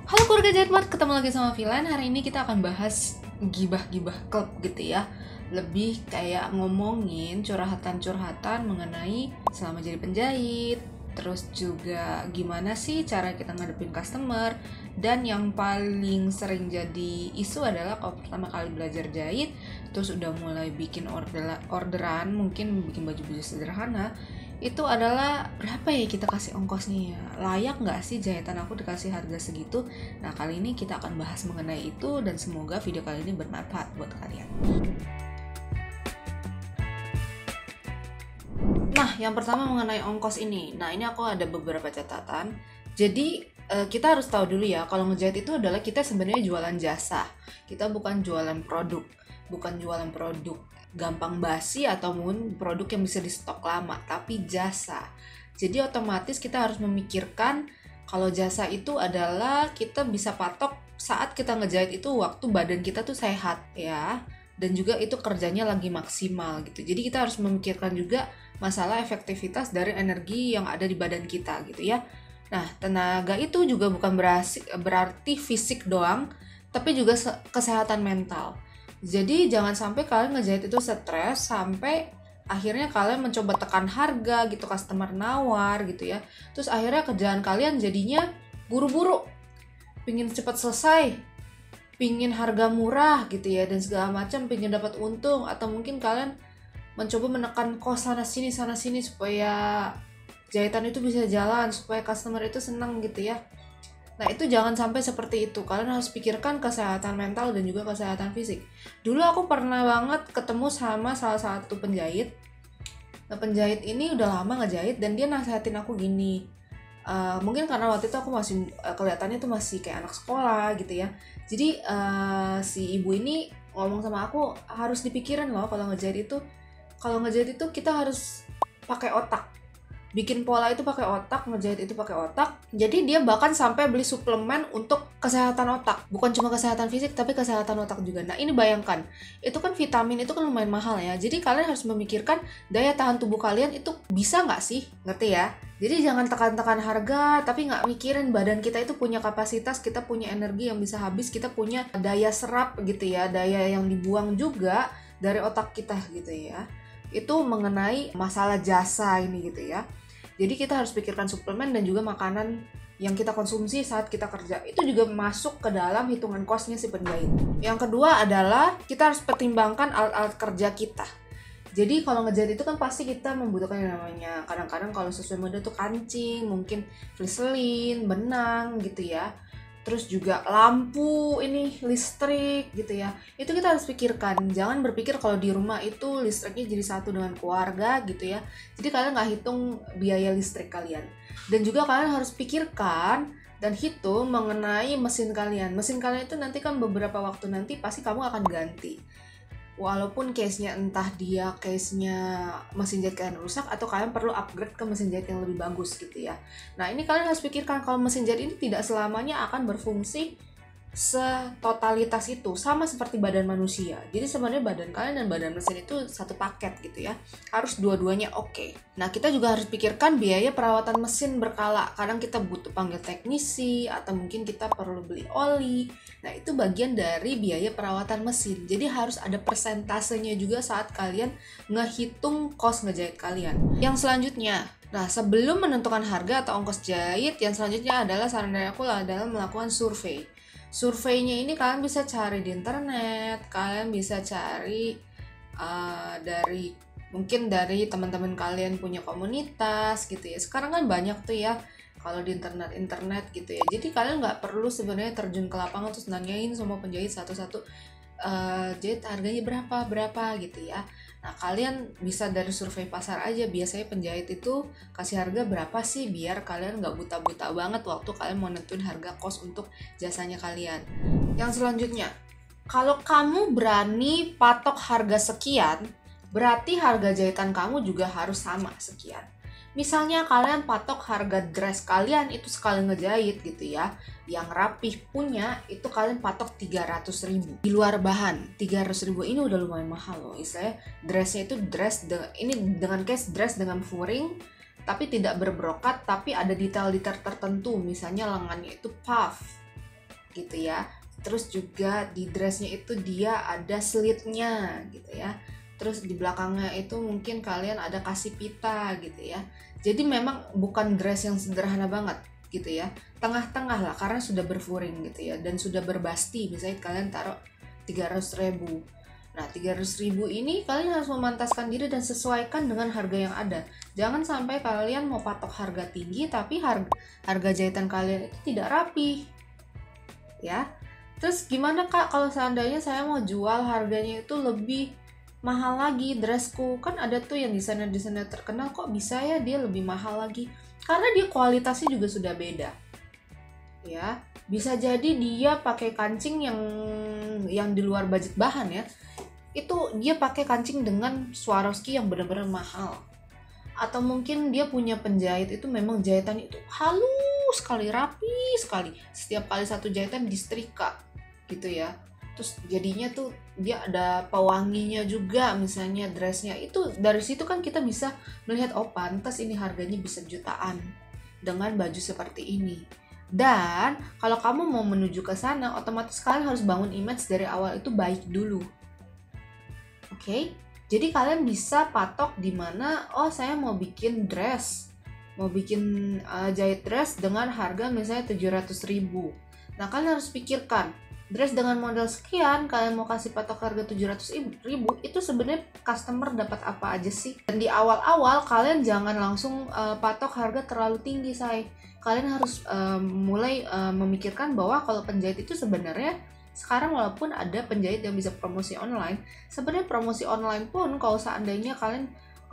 Halo keluarga Jetmart, ketemu lagi sama Vilan. Hari ini kita akan bahas gibah-gibah klub gitu ya. Lebih kayak ngomongin curhatan-curhatan mengenai selama jadi penjahit. Terus juga gimana sih cara kita ngadepin customer. Dan yang paling sering jadi isu adalah kalau pertama kali belajar jahit, terus udah mulai bikin orderan, mungkin bikin baju-baju sederhana, itu adalah berapa ya kita kasih ongkosnya ya, layak nggak sih jahitan aku dikasih harga segitu. Nah, kali ini kita akan bahas mengenai itu dan semoga video kali ini bermanfaat buat kalian. Nah, yang pertama mengenai ongkos ini. Nah, ini aku ada beberapa catatan. Jadi kita harus tahu dulu ya, kalau ngejahit itu adalah kita sebenarnya jualan jasa, kita bukan jualan produk, gampang basi ataupun produk yang bisa di stok lama, tapi jasa. Jadi otomatis kita harus memikirkan kalau jasa itu adalah kita bisa patok saat kita ngejahit itu waktu badan kita tuh sehat ya, dan juga itu kerjanya lagi maksimal gitu. Jadi kita harus memikirkan juga masalah efektivitas dari energi yang ada di badan kita gitu ya. Nah, tenaga itu juga bukan berarti fisik doang, tapi juga kesehatan mental. Jadi jangan sampai kalian ngejahit itu stres sampai akhirnya kalian mencoba tekan harga gitu, customer nawar gitu ya. Terus akhirnya kerjaan kalian jadinya buru-buru, pingin cepat selesai, pingin harga murah gitu ya, dan segala macam, pingin dapat untung, atau mungkin kalian mencoba menekan kos sana sini supaya jahitan itu bisa jalan, supaya customer itu senang gitu ya. Nah, itu jangan sampai seperti itu. Kalian harus pikirkan kesehatan mental dan juga kesehatan fisik. Dulu aku pernah banget ketemu sama salah satu penjahit. Nah, penjahit ini udah lama ngejahit dan dia nasihatin aku gini. Mungkin karena waktu itu aku masih kelihatannya tuh masih kayak anak sekolah gitu ya. Jadi si ibu ini ngomong sama aku, harus dipikirin loh kalau ngejahit itu. Kalau ngejahit itu kita harus pakai otak. Bikin pola itu pakai otak, ngejahit itu pakai otak. Jadi dia bahkan sampai beli suplemen untuk kesehatan otak. Bukan cuma kesehatan fisik, tapi kesehatan otak juga. Nah, ini bayangkan, itu kan vitamin, itu kan lumayan mahal ya. Jadi kalian harus memikirkan daya tahan tubuh kalian itu bisa nggak sih? Ngerti ya? Jadi jangan tekan-tekan harga, tapi nggak mikirin badan kita itu punya kapasitas, kita punya energi yang bisa habis, kita punya daya serap gitu ya, daya yang dibuang juga dari otak kita gitu ya. Itu mengenai masalah jasa ini gitu ya. Jadi kita harus pikirkan suplemen dan juga makanan yang kita konsumsi saat kita kerja. Itu juga masuk ke dalam hitungan kosnya si penjahit. Yang kedua adalah kita harus pertimbangkan alat-alat kerja kita. Jadi kalau ngejahit itu kan pasti kita membutuhkan yang namanya, kadang-kadang kalau sesuai mode itu kancing, mungkin fliselin, benang gitu ya. Terus juga lampu, ini listrik gitu ya. Itu kita harus pikirkan. Jangan berpikir kalau di rumah itu listriknya jadi satu dengan keluarga gitu ya. Jadi kalian nggak hitung biaya listrik kalian. Dan juga kalian harus pikirkan dan hitung mengenai mesin kalian. Mesin kalian itu nanti kan beberapa waktu nanti pasti kamu akan ganti. Walaupun case-nya entah dia case-nya mesin jahit kalian rusak atau kalian perlu upgrade ke mesin jahit yang lebih bagus gitu ya. Nah, ini kalian harus pikirkan kalau mesin jahit ini tidak selamanya akan berfungsi setotalitas itu, sama seperti badan manusia. Jadi sebenarnya badan kalian dan badan mesin itu satu paket gitu ya. Harus dua-duanya oke. Nah, kita juga harus pikirkan biaya perawatan mesin berkala. Kadang kita butuh panggil teknisi atau mungkin kita perlu beli oli. Nah, itu bagian dari biaya perawatan mesin. Jadi harus ada persentasenya juga saat kalian ngehitung kos ngejahit kalian. Yang selanjutnya, nah sebelum menentukan harga atau ongkos jahit, yang selanjutnya adalah saran dari aku adalah melakukan survei. Surveinya ini kalian bisa cari di internet, kalian bisa cari mungkin dari teman-teman kalian punya komunitas gitu ya. Sekarang kan banyak tuh ya kalau di internet gitu ya. Jadi kalian nggak perlu sebenarnya terjun ke lapangan terus nanyain semua penjahit satu-satu, jahit harganya berapa gitu ya. Nah, kalian bisa dari survei pasar aja. Biasanya penjahit itu kasih harga berapa sih, biar kalian nggak buta-buta banget waktu kalian mau nentuin harga kos untuk jasanya kalian. Yang selanjutnya, kalau kamu berani patok harga sekian, berarti harga jahitan kamu juga harus sama sekian. Misalnya kalian patok harga dress kalian itu sekali ngejahit gitu ya, yang rapih punya itu kalian patok 300.000 di luar bahan. 300.000 ini udah lumayan mahal loh. Istilahnya dressnya itu ini dengan case dress dengan furing, tapi tidak berbrokat, tapi ada detail-detail tertentu. Misalnya lengannya itu puff, gitu ya. Terus juga di dressnya itu dia ada slitnya gitu ya. Terus di belakangnya itu mungkin kalian ada kasih pita gitu ya. Jadi memang bukan dress yang sederhana banget gitu ya. Tengah-tengah lah karena sudah berfuring gitu ya. Dan sudah berbasti, misalnya kalian taruh 300.000. Nah 300.000 ini kalian harus memantaskan diri dan sesuaikan dengan harga yang ada. Jangan sampai kalian mau patok harga tinggi tapi harga jahitan kalian itu tidak rapi ya. Terus gimana kak kalau seandainya saya mau jual harganya itu lebih mahal lagi dressku? Kan ada tuh yang desainer-desainer terkenal kok bisa ya dia lebih mahal lagi, karena dia kualitasnya juga sudah beda ya. Bisa jadi dia pakai kancing yang di luar budget bahan ya, itu dia pakai kancing dengan Swarovski yang benar-benar mahal, atau mungkin dia punya penjahit itu memang jahitan itu halus sekali, rapi sekali, setiap kali satu jahitan disetrika gitu ya. Terus jadinya tuh dia ada pewanginya juga misalnya dressnya itu. Dari situ kan kita bisa melihat oh pantas ini harganya bisa jutaan dengan baju seperti ini. Dan kalau kamu mau menuju ke sana, otomatis kalian harus bangun image dari awal itu baik dulu. Oke? Jadi kalian bisa patok di mana oh saya mau bikin dress, mau bikin jahit dress dengan harga misalnya 700.000. Nah kalian harus pikirkan dress dengan model sekian, kalian mau kasih patok harga 700.000, itu sebenarnya customer dapat apa aja sih? Dan di awal-awal kalian jangan langsung patok harga terlalu tinggi, say. Kalian harus mulai memikirkan bahwa kalau penjahit itu sebenarnya sekarang walaupun ada penjahit yang bisa promosi online, sebenarnya promosi online pun kalau seandainya kalian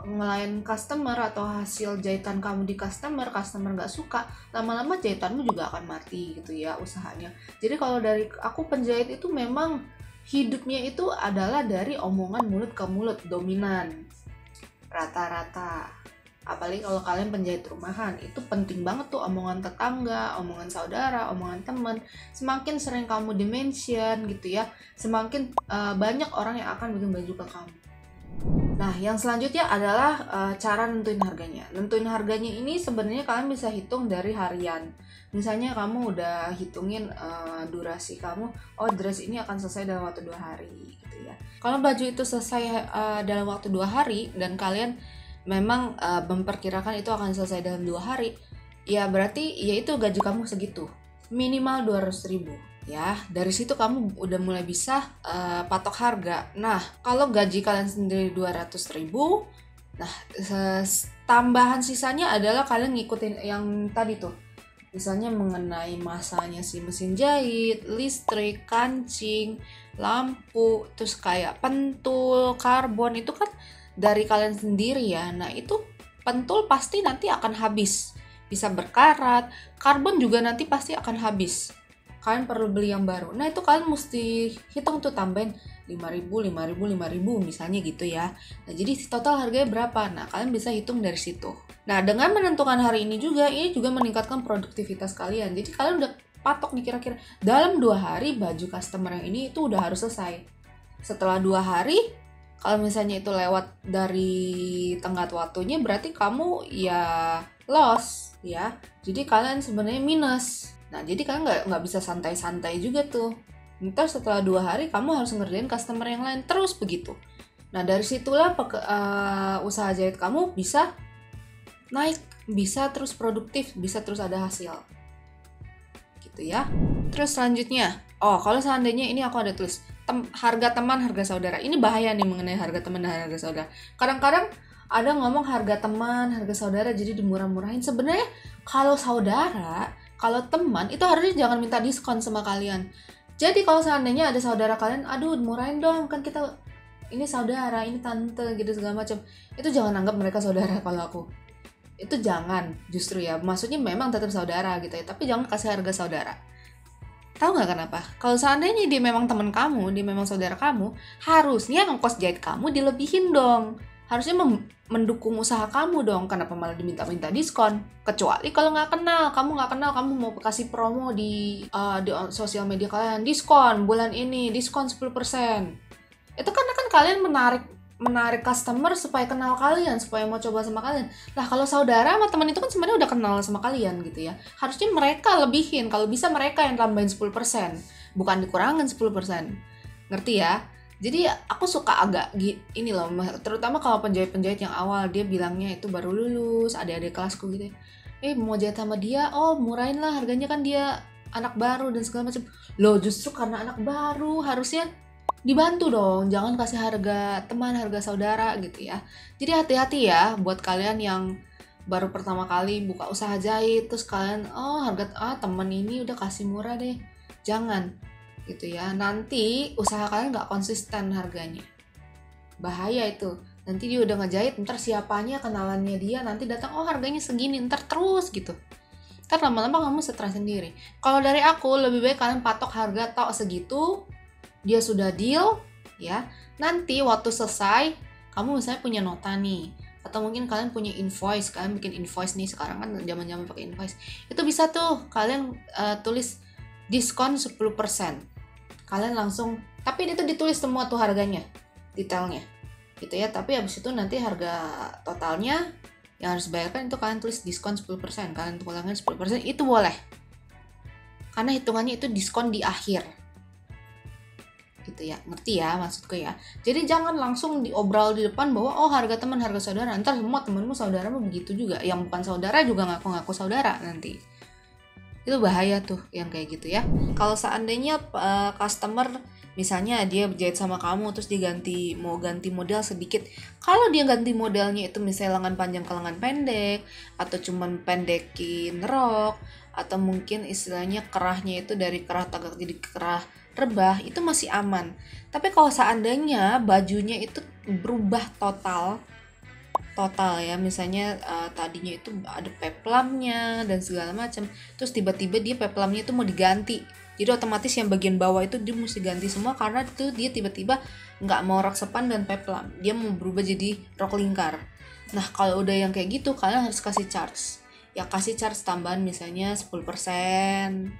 ngelayan customer atau hasil jahitan kamu di customer nggak suka, lama-lama jahitanmu juga akan mati gitu ya usahanya. Jadi kalau dari aku penjahit itu memang hidupnya itu adalah dari omongan mulut ke mulut dominan rata-rata. Apalagi kalau kalian penjahit rumahan, itu penting banget tuh omongan tetangga, omongan saudara, omongan teman. Semakin sering kamu di-mention gitu ya, semakin banyak orang yang akan bikin baju ke kamu. Nah, yang selanjutnya adalah cara nentuin harganya. Nentuin harganya ini sebenarnya kalian bisa hitung dari harian. Misalnya kamu udah hitungin durasi kamu, oh dress ini akan selesai dalam waktu 2 hari gitu ya. Kalau baju itu selesai dalam waktu 2 hari dan kalian memang memperkirakan itu akan selesai dalam 2 hari, ya berarti ya itu gaji kamu segitu. Minimal 200.000. Ya, dari situ kamu udah mulai bisa patok harga. Nah, kalau gaji kalian sendiri 200.000, nah tambahan sisanya adalah kalian ngikutin yang tadi tuh. Misalnya mengenai masanya si mesin jahit, listrik, kancing, lampu, terus kayak pentul, karbon, itu kan dari kalian sendiri ya. Nah, itu pentul pasti nanti akan habis. Bisa berkarat, karbon juga nanti pasti akan habis. Kalian perlu beli yang baru. Nah itu kalian mesti hitung tuh, tambahin 5.000 misalnya gitu ya. Nah jadi total harganya berapa? Nah kalian bisa hitung dari situ. Nah dengan menentukan hari ini juga meningkatkan produktivitas kalian. Jadi kalian udah patok nih kira-kira dalam 2 hari baju customer yang ini itu udah harus selesai. Setelah 2 hari, kalau misalnya itu lewat dari tenggat waktunya, berarti kamu ya loss ya. Jadi kalian sebenarnya minus. Nah, jadi kalian nggak bisa santai-santai juga tuh. Ntar setelah 2 hari kamu harus ngerjain customer yang lain terus begitu. Nah, dari situlah usaha jahit kamu bisa naik, bisa terus produktif, bisa terus ada hasil. Gitu ya. Terus selanjutnya, kalau seandainya ini aku ada tulis harga teman, harga saudara. Ini bahaya nih mengenai harga teman dan harga saudara. Kadang-kadang ada ngomong harga teman, harga saudara jadi dimurah-murahin. Sebenarnya kalau saudara, kalau teman itu harusnya jangan minta diskon sama kalian. Jadi kalau seandainya ada saudara kalian, aduh murahin dong, kan kita ini saudara, ini tante gitu segala macam. Itu jangan anggap mereka saudara kalau aku. Itu jangan, justru ya. Maksudnya memang tetap saudara gitu ya, tapi jangan kasih harga saudara. Tahu nggak kenapa? Kalau seandainya dia memang teman kamu, dia memang saudara kamu, harusnya ongkos jahit kamu dilebihin dong. Harusnya mendukung usaha kamu dong. Kenapa malah diminta-minta diskon? Kecuali kalau kamu nggak kenal, kamu mau kasih promo di sosial media kalian, diskon bulan ini, diskon 10%. Itu karena kan kalian menarik menarik customer supaya kenal kalian, supaya mau coba sama kalian. Lah kalau saudara sama teman itu kan sebenarnya udah kenal sama kalian gitu ya. Harusnya mereka lebihin, kalau bisa mereka yang tambahin 10%, bukan dikurangin 10%. Ngerti ya? Jadi aku suka agak ini loh, terutama kalau penjahit-penjahit yang awal, dia bilangnya itu baru lulus, adik-adik kelasku gitu ya. Mau jahit sama dia, oh murahin lah harganya, kan dia anak baru dan segala macam. Loh justru karena anak baru harusnya dibantu dong, jangan kasih harga teman, harga saudara gitu ya. Jadi hati-hati ya buat kalian yang baru pertama kali buka usaha jahit, terus kalian harga temen ini udah kasih murah deh. Jangan gitu ya, nanti usaha kalian nggak konsisten harganya, bahaya itu. Nanti dia udah ngejahit, ntar siapanya kenalannya dia nanti datang, harganya segini, ntar terus gitu. Ntar lama-lama kamu stres sendiri. Kalau dari aku lebih baik kalian patok harga tok segitu, dia sudah deal ya. Nanti waktu selesai kamu misalnya punya nota nih, atau mungkin kalian punya invoice, kalian bikin invoice nih, sekarang kan zaman-zaman pakai invoice. Itu bisa tuh kalian tulis diskon 10%. Kalian langsung, tapi itu ditulis semua tuh harganya, detailnya gitu ya. Tapi habis itu nanti harga totalnya yang harus bayarkan itu kalian tulis diskon 10%, kalian tulangin 10%, itu boleh. Karena hitungannya itu diskon di akhir. Gitu ya, ngerti ya maksudku ya. Jadi jangan langsung diobrol di depan bahwa harga teman, harga saudara. Ntar semua temanmu, saudaramu begitu juga. Yang bukan saudara juga ngaku-ngaku saudara nanti. Itu bahaya tuh yang kayak gitu ya. Kalau seandainya customer misalnya dia jahit sama kamu terus mau ganti model sedikit. Kalau dia ganti modelnya itu misalnya lengan panjang ke lengan pendek, atau cuman pendekin rok, atau mungkin istilahnya kerahnya itu dari kerah tagak jadi kerah rebah, itu masih aman. Tapi kalau seandainya bajunya itu berubah total ya, misalnya tadinya itu ada peplamnya dan segala macam, terus tiba-tiba dia peplamnya itu mau diganti, jadi otomatis yang bagian bawah itu dia mesti ganti semua, karena itu dia tiba-tiba nggak mau rok sepan dan peplam, dia mau berubah jadi rok lingkar. Nah kalau udah yang kayak gitu, kalian harus kasih charge tambahan misalnya 10%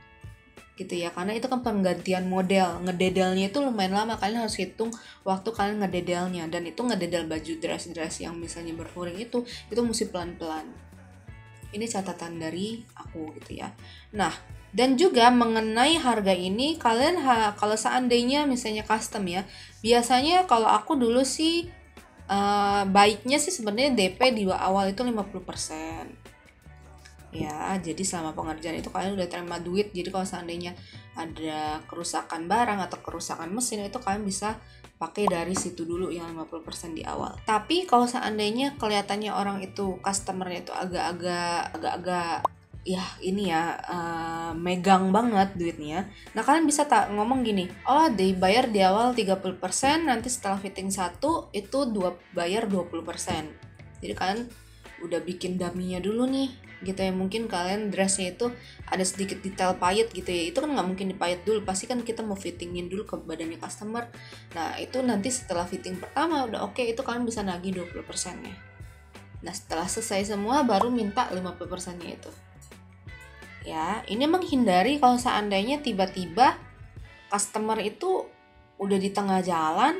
gitu ya, karena itu kan penggantian model. Ngededelnya itu lumayan lama, kalian harus hitung waktu kalian ngededelnya, dan itu ngededel baju dress yang misalnya berfuring itu mesti pelan-pelan. Ini catatan dari aku gitu ya. Nah, dan juga mengenai harga ini, kalian kalau seandainya misalnya custom ya, biasanya kalau aku dulu sih baiknya sih sebenarnya DP di awal itu 50%. Ya, jadi selama pengerjaan itu kalian udah terima duit. Jadi kalau seandainya ada kerusakan barang atau kerusakan mesin, itu kalian bisa pakai dari situ dulu yang 50% di awal. Tapi kalau seandainya kelihatannya orang itu, customernya itu agak-agak ya ini ya megang banget duitnya. Nah kalian bisa ngomong gini, dibayar di awal 30%, nanti setelah fitting 1 itu bayar 20%. Jadi kalian udah bikin dummy-nya dulu nih gitu ya. Mungkin kalian dressnya itu ada sedikit detail payet gitu ya, itu kan nggak mungkin dipayet dulu, pasti kan kita mau fittingin dulu ke badannya customer. Nah itu nanti setelah fitting pertama udah oke, itu kalian bisa nagih 20% nya. Nah setelah selesai semua baru minta 50% nya itu ya. Ini menghindari kalau seandainya tiba-tiba customer itu udah di tengah jalan,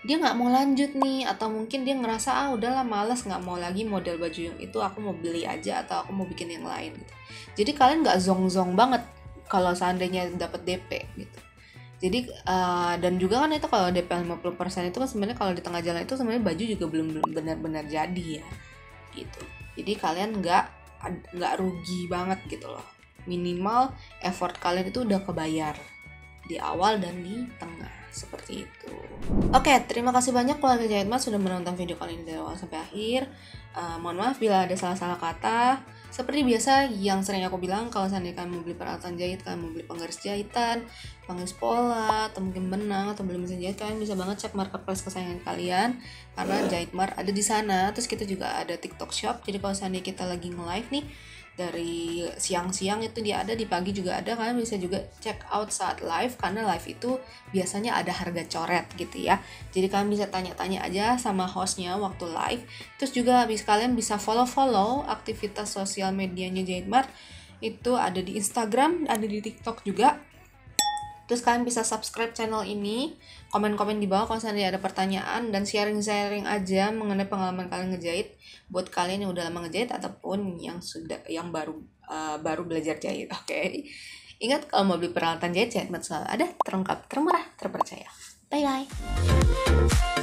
dia nggak mau lanjut nih, atau mungkin dia ngerasa udahlah males, nggak mau lagi model baju yang itu, aku mau beli aja atau aku mau bikin yang lain gitu. Jadi kalian nggak zong-zong banget kalau seandainya dapat DP gitu. Jadi dan juga kan itu kalau DP 50% itu kan sebenarnya kalau di tengah jalan itu sebenarnya baju juga belum benar-benar jadi ya gitu. Jadi kalian nggak rugi banget gitu loh. Minimal effort kalian itu udah kebayar di awal dan di tengah. Seperti itu. Oke, terima kasih banyak keluarga Jahitmart sudah menonton video kali ini dari awal sampai akhir. Mohon maaf bila ada salah-salah kata. Seperti biasa yang sering aku bilang, kalau seandainya kalian mau beli peralatan jahit, kalian mau beli penggaris jahitan, penggaris pola, atau mungkin benang, atau beli mesin jahit, kalian bisa banget cek marketplace kesayangan kalian, karena Jahitmart ada di sana. Terus kita juga ada TikTok Shop, jadi kalau seandainya kita lagi nge-live nih, dari siang-siang itu dia ada, di pagi juga ada, kalian bisa juga check out saat live, karena live itu biasanya ada harga coret gitu ya. Jadi kalian bisa tanya-tanya aja sama hostnya waktu live. Terus juga kalian bisa follow aktivitas sosial medianya Jahitmart, itu ada di Instagram, ada di TikTok juga. Terus kalian bisa subscribe channel ini, komen-komen di bawah kalau seandainya ada pertanyaan, dan sharing-sharing aja mengenai pengalaman kalian ngejahit buat kalian yang udah lama ngejahit ataupun yang baru belajar jahit. Oke. Ingat, kalau mau beli peralatan jahit Mart selalu ada, terlengkap, termurah, terpercaya. Bye bye.